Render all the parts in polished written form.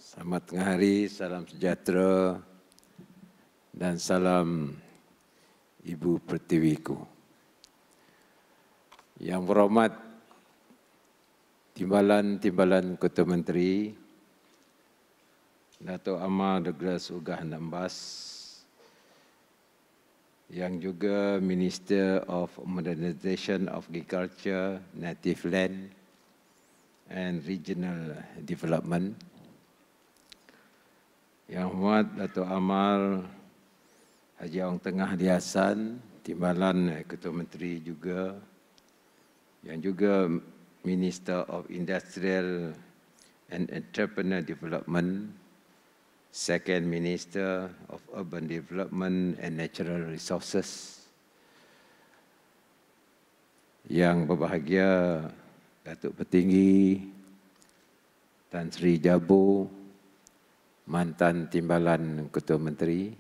Selamat tengah hari, salam sejahtera dan salam Ibu Pertiwiku. Yang berhormat Timbalan Ketua Menteri, Dato' Amar Douglas Ugah Nambas, yang juga Minister of Modernization of Agriculture, Native Land and Regional Development, Yang Hormat Dato' Amal Haji Awang Tengah Liasan, Timbalan Ketua Menteri juga, yang juga Minister of Industrial and Entrepreneur Development, Second Minister of Urban Development and Natural Resources, yang berbahagia Datuk Petinggi Tan Sri Jabu, mantan Timbalan Ketua Menteri,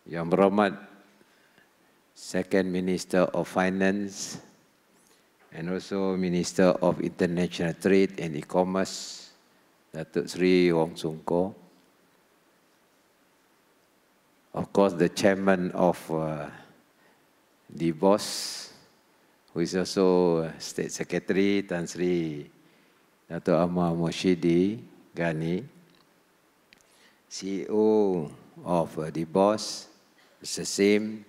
yang berhormat Second Minister of Finance and also Minister of International Trade and E-Commerce, Datuk Sri Wong Sung Ko. Of course, the Chairman of DBOS, who is also State Secretary, Tan Sri Dato' Ahmad Moshidi Ghani, CEO of DBOS, Mr. Sim,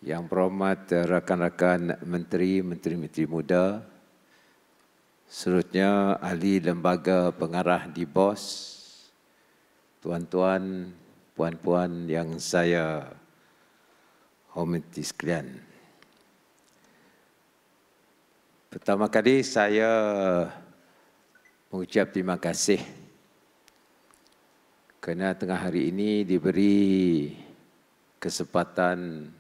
yang berhormat rakan-rakan menteri muda, seterusnya ahli lembaga pengarah DBOS, tuan-tuan, puan-puan yang saya hormati sekalian. Pertama kali saya mengucap terima kasih kerana tengah hari ini diberi kesempatan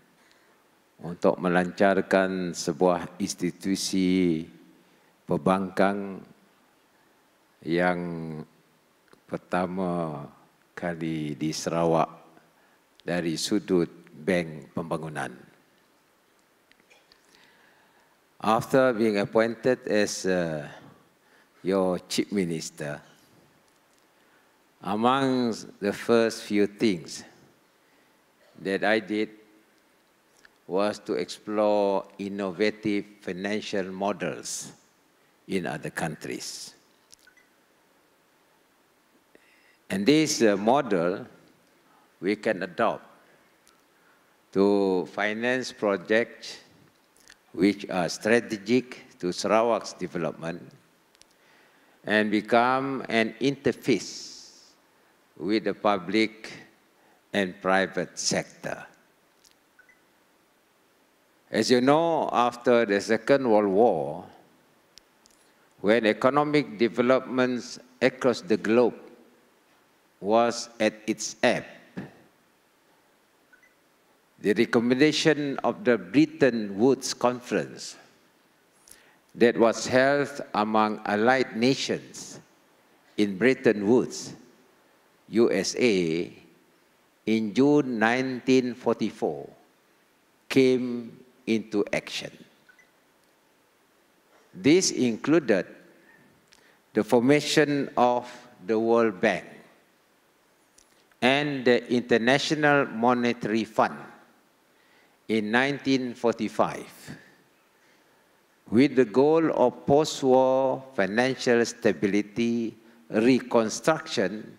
untuk melancarkan sebuah institusi perbankan yang pertama kali di Sarawak dari sudut bank pembangunan. After being appointed as your Chief Minister, among the first few things that I did was to explore innovative financial models in other countries. And this model we can adopt to finance projects which are strategic to Sarawak's development and become an interface with the public and private sector. As you know, after the Second World War, when economic developments across the globe was at its ebb, the recommendation of the Bretton Woods Conference that was held among allied nations in Bretton Woods, USA, in June 1944, came into action. This included the formation of the World Bank and the International Monetary Fund in 1945, with the goal of post-war financial stability, reconstruction,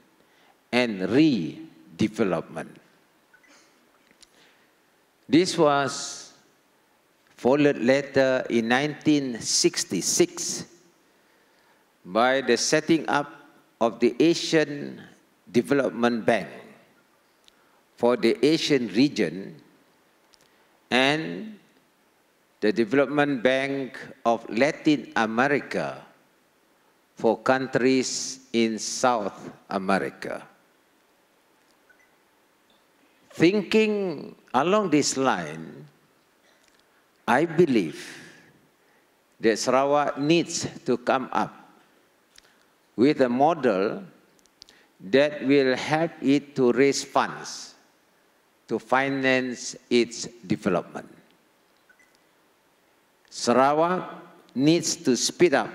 and redevelopment. This was followed later in 1966 by the setting up of the Asian Development Bank for the Asian region and the Development Bank of Latin America for countries in South America. Thinking along this line, I believe that Sarawak needs to come up with a model that will help it to raise funds to finance its development. Sarawak needs to speed up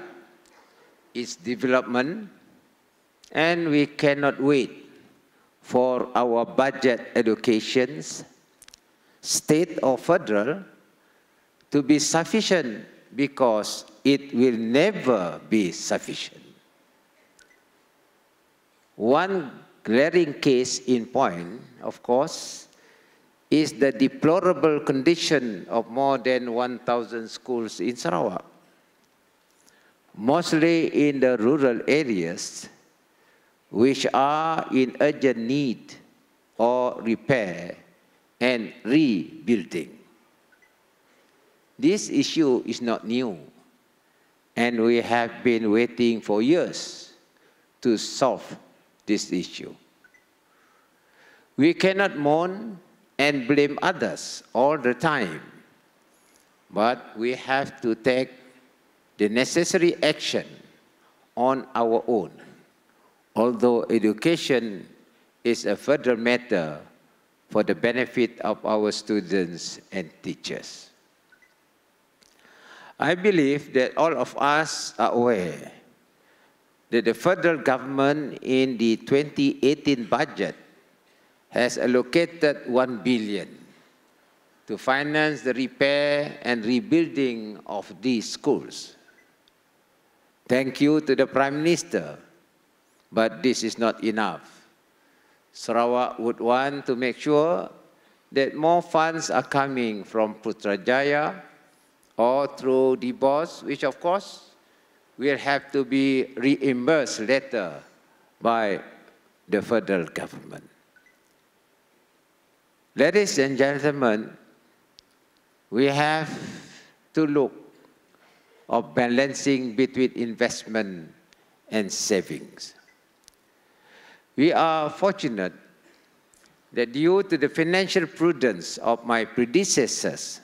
its development, and we cannot wait for our budget allocations, state or federal, to be sufficient, because it will never be sufficient. One glaring case in point, of course, is the deplorable condition of more than 1,000 schools in Sarawak, mostly in the rural areas, which are in urgent need of repair and rebuilding. This issue is not new, and we have been waiting for years to solve this issue. We cannot mourn and blame others all the time, but we have to take the necessary action on our own, although education is a federal matter for the benefit of our students and teachers. I believe that all of us are aware that the federal government in the 2018 budget has allocated 1 billion to finance the repair and rebuilding of these schools. Thank you to the Prime Minister, but this is not enough. Sarawak would want to make sure that more funds are coming from Putrajaya or through DBOS, which of course will have to be reimbursed later by the federal government. Ladies and gentlemen, we have to look at balancing between investment and savings. We are fortunate that due to the financial prudence of my predecessors,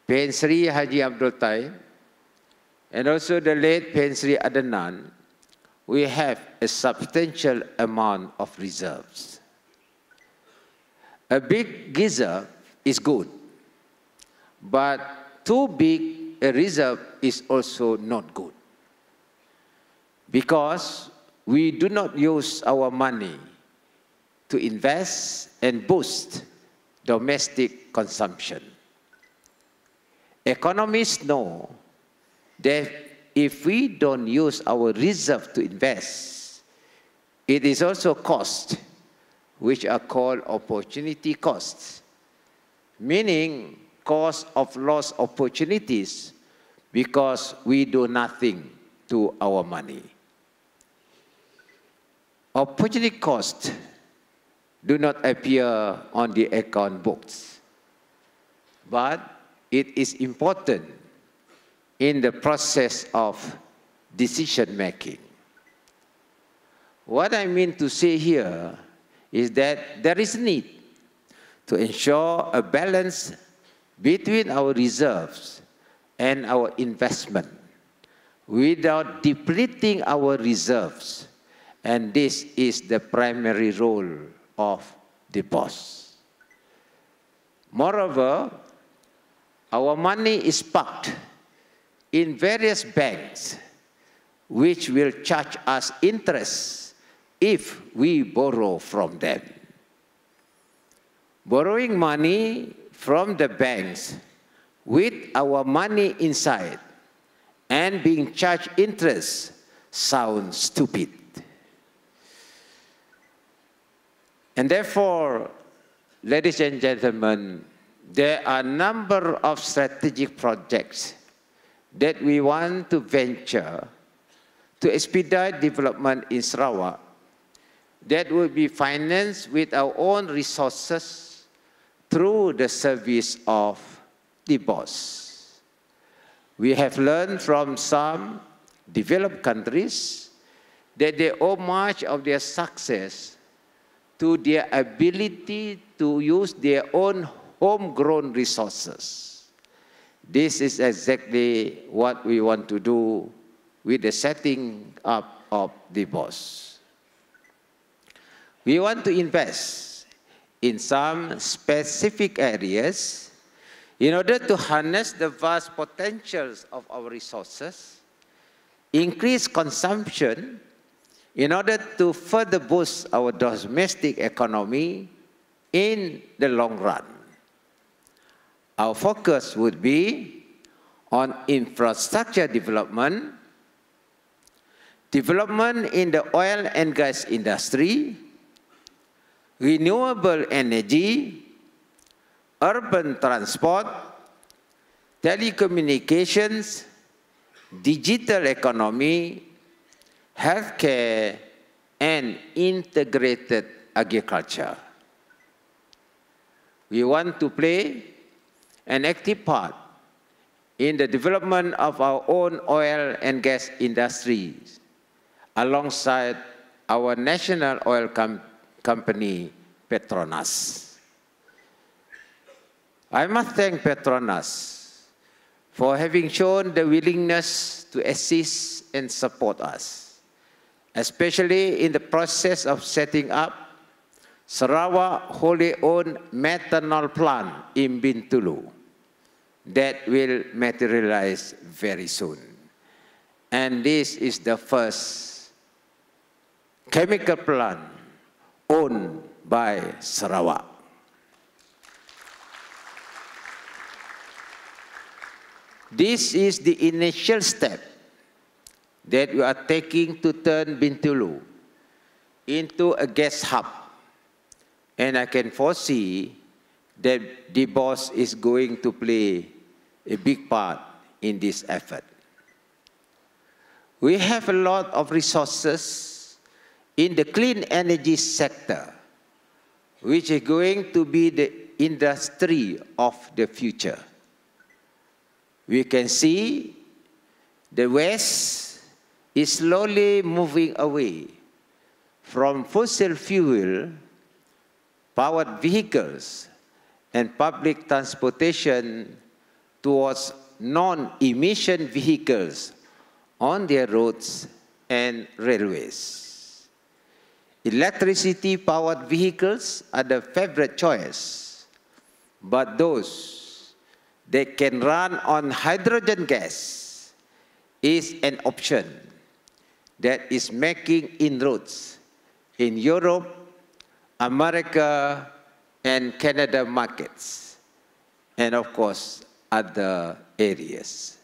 Pen Sri Haji Abdul Taib, and also the late Pen Sri Adnan, we have a substantial amount of reserves. A big reserve is good, but too big a reserve is also not good, because we do not use our money to invest and boost domestic consumption. Economists know that if we don't use our reserve to invest, it is also costs, which are called opportunity costs, meaning cost of lost opportunities because we do nothing to our money. Opportunity costs do not appear on the account books, but it is important in the process of decision making. What I mean to say here is that there is need to ensure a balance between our reserves and our investment without depleting our reserves, and this is the primary role of the DBOS. Moreover, our money is parked in various banks which will charge us interest if we borrow from them. Borrowing money from the banks with our money inside and being charged interest sounds stupid. And therefore, ladies and gentlemen, there are a number of strategic projects that we want to venture to expedite development in Sarawak that will be financed with our own resources through the service of the DBOS. We have learned from some developed countries that they owe much of their success to their ability to use their own homegrown resources. This is exactly what we want to do with the setting up of the DBOS. We want to invest in some specific areas in order to harness the vast potentials of our resources increase consumption in order to further boost our domestic economy in the long run. Our focus would be on infrastructure development, development in the oil and gas industry, renewable energy, urban transport, telecommunications, digital economy, healthcare, and integrated agriculture. We want to play an active part in the development of our own oil and gas industries alongside our national oil company, Petronas. I must thank Petronas for having shown the willingness to assist and support us, especially in the process of setting up Sarawak wholly owned methanol plant in Bintulu that will materialize very soon. And this is the first chemical plant owned by Sarawak. This is the initial step that we are taking to turn Bintulu into a gas hub. And I can foresee that DBOS is going to play a big part in this effort. We have a lot of resources in the clean energy sector, which is going to be the industry of the future. We can see the West is slowly moving away from fossil fuel powered vehicles and public transportation towards non-emission vehicles on their roads and railways. Electricity-powered vehicles are the favorite choice, but those that can run on hydrogen gas is an option that is making inroads in Europe, America, and Canada markets, and of course, other areas.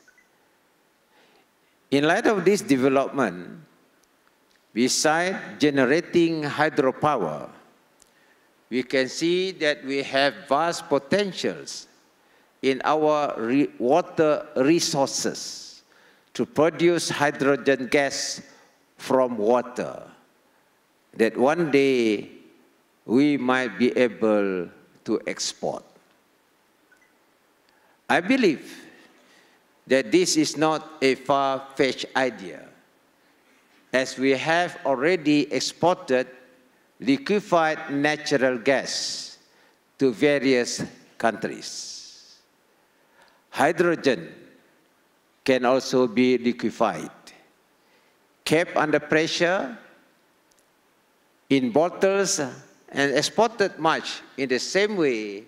In light of this development, besides generating hydropower, we can see that we have vast potentials in our water resources to produce hydrogen gas from water, that one day we might be able to export. I believe that this is not a far-fetched idea, as we have already exported liquefied natural gas to various countries. Hydrogen can also be liquefied, kept under pressure in bottles, and exported much in the same way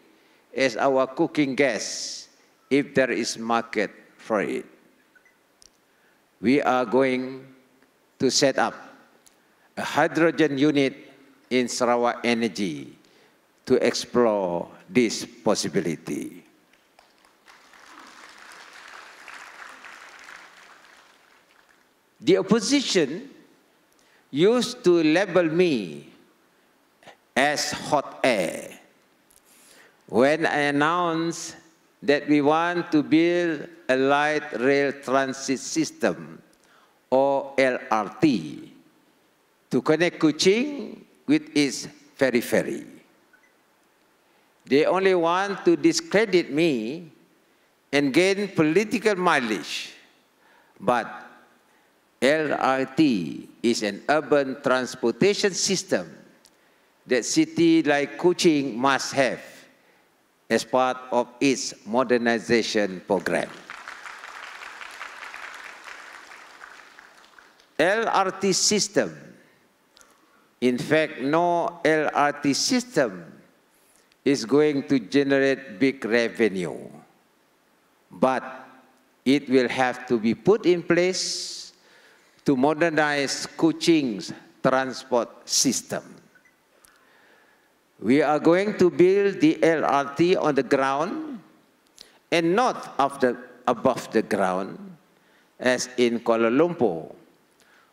as our cooking gas, if there is market for it. We are going to set up a hydrogen unit in Sarawak Energy to explore this possibility. The opposition used to label me as hot air when I announced that we want to build a light rail transit system, or LRT, to connect Kuching with its periphery. They only want to discredit me and gain political mileage, but LRT is an urban transportation system that city like Kuching must have as part of its modernization program. LRT system, in fact, no LRT system is going to generate big revenue, but it will have to be put in place to modernize Kuching's transport system. We are going to build the LRT on the ground and not above the ground, as in Kuala Lumpur,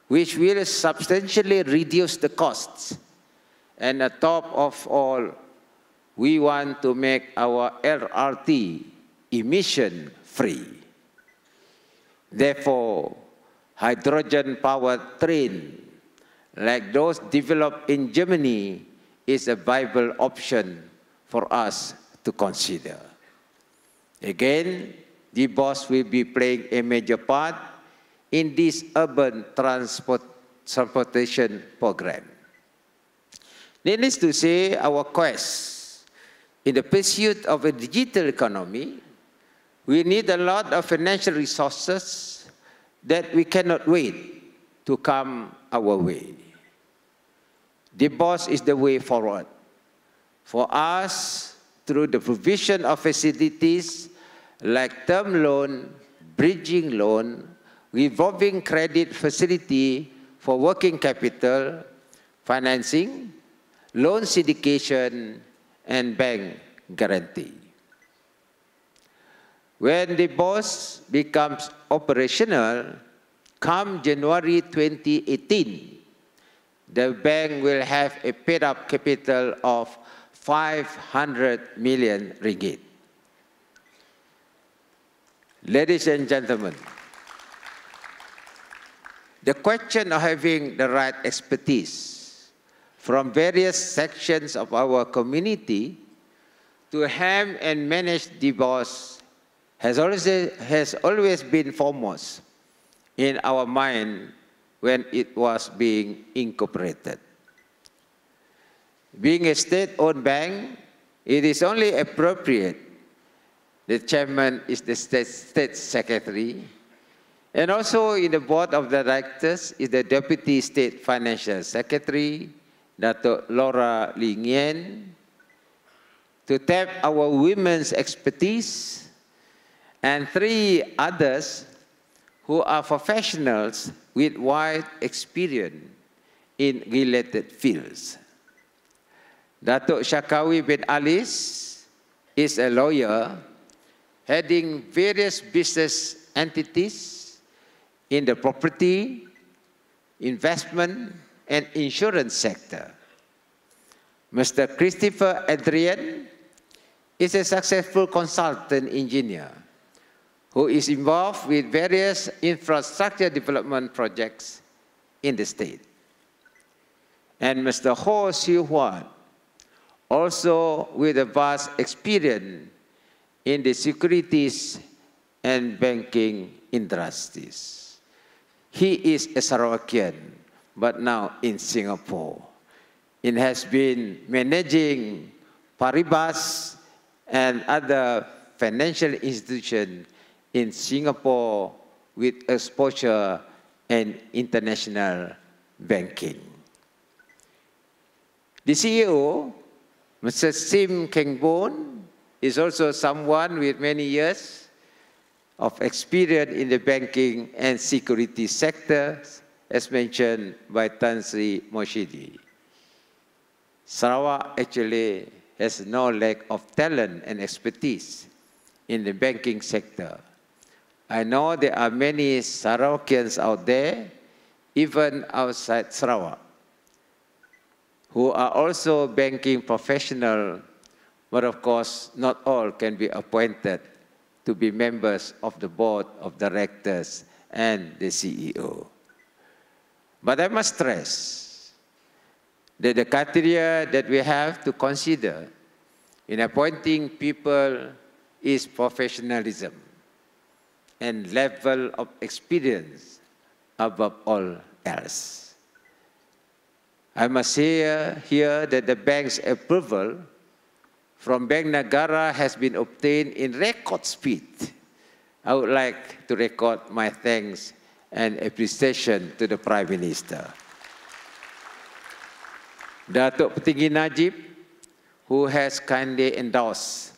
which will substantially reduce the costs. And on top of all, we want to make our LRT emission-free. Therefore, hydrogen-powered train, like those developed in Germany, is a viable option for us to consider. Again, DBOS will be playing a major part in this urban transportation program. Needless to say, our quest in the pursuit of a digital economy, we need a lot of financial resources that we cannot wait to come our way. DBOS is the way forward. For us, through the provision of facilities like term loan, bridging loan, revolving credit facility for working capital, financing, loan syndication, and bank guarantee. When DBOS becomes operational, come January 2018, the bank will have a paid-up capital of 500 million ringgit. Ladies and gentlemen, the question of having the right expertise from various sections of our community to helm and manage DBOS has always been foremost in our mind when it was being incorporated. Being a state-owned bank, it is only appropriate the chairman is the state secretary, and also in the board of directors is the deputy state financial secretary, Dato' Laura Lingyen, to tap our women's expertise, and 3 others who are professionals with wide experience in related fields. Dato' Shakawi bin Alis is a lawyer heading various business entities in the property, investment, and insurance sector. Mr. Christopher Adrian is a successful consultant engineer who is involved with various infrastructure development projects in the state. And Mr. Ho Siu Huan, also with a vast experience in the securities and banking industries. He is a Sarawakian, but now in Singapore. It has been managing Paribas and other financial institutions in Singapore with exposure and international banking. The CEO, Mr. Sim Kengbon, is also someone with many years of experience in the banking and security sectors, as mentioned by Tan Sri Moshidi. Sarawak actually has no lack of talent and expertise in the banking sector. I know there are many Sarawakians out there, even outside Sarawak, who are also banking professionals, but of course, not all can be appointed to be members of the board of directors and the CEO. But I must stress that the criteria that we have to consider in appointing people is professionalism and level of experience above all else. I must say here that the bank's approval from Bank Negara has been obtained in record speed. I would like to record my thanks and appreciation to the Prime Minister. Datuk Petinggi Najib, who has kindly endorsed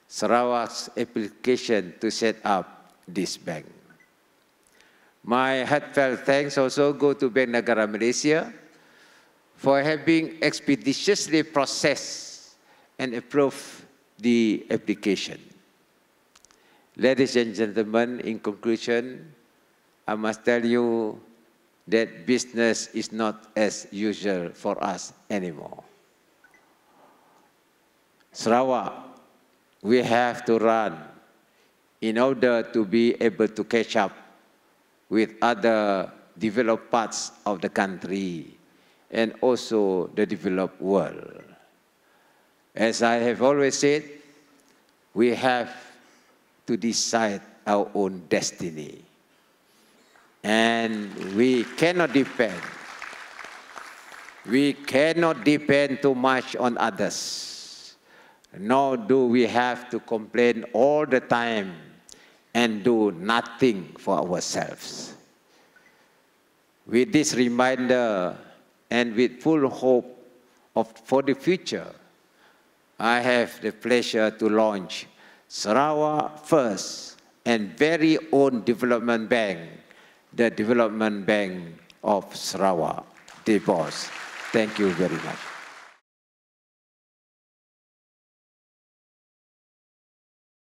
Sarawak's application to set up this bank. My heartfelt thanks also go to Bank Negara Malaysia for having expeditiously processed and approved the application. Ladies and gentlemen, in conclusion, I must tell you that business is not as usual for us anymore. Sarawak, we have to run in order to be able to catch up with other developed parts of the country and also the developed world. As I have always said, we have to decide our own destiny. And we cannot depend too much on others, nor do we have to complain all the time and do nothing for ourselves. With this reminder and with full hope for the future, I have the pleasure to launch Sarawak first and very own development bank, the Development Bank of Sarawak, DBOS. Thank you very much.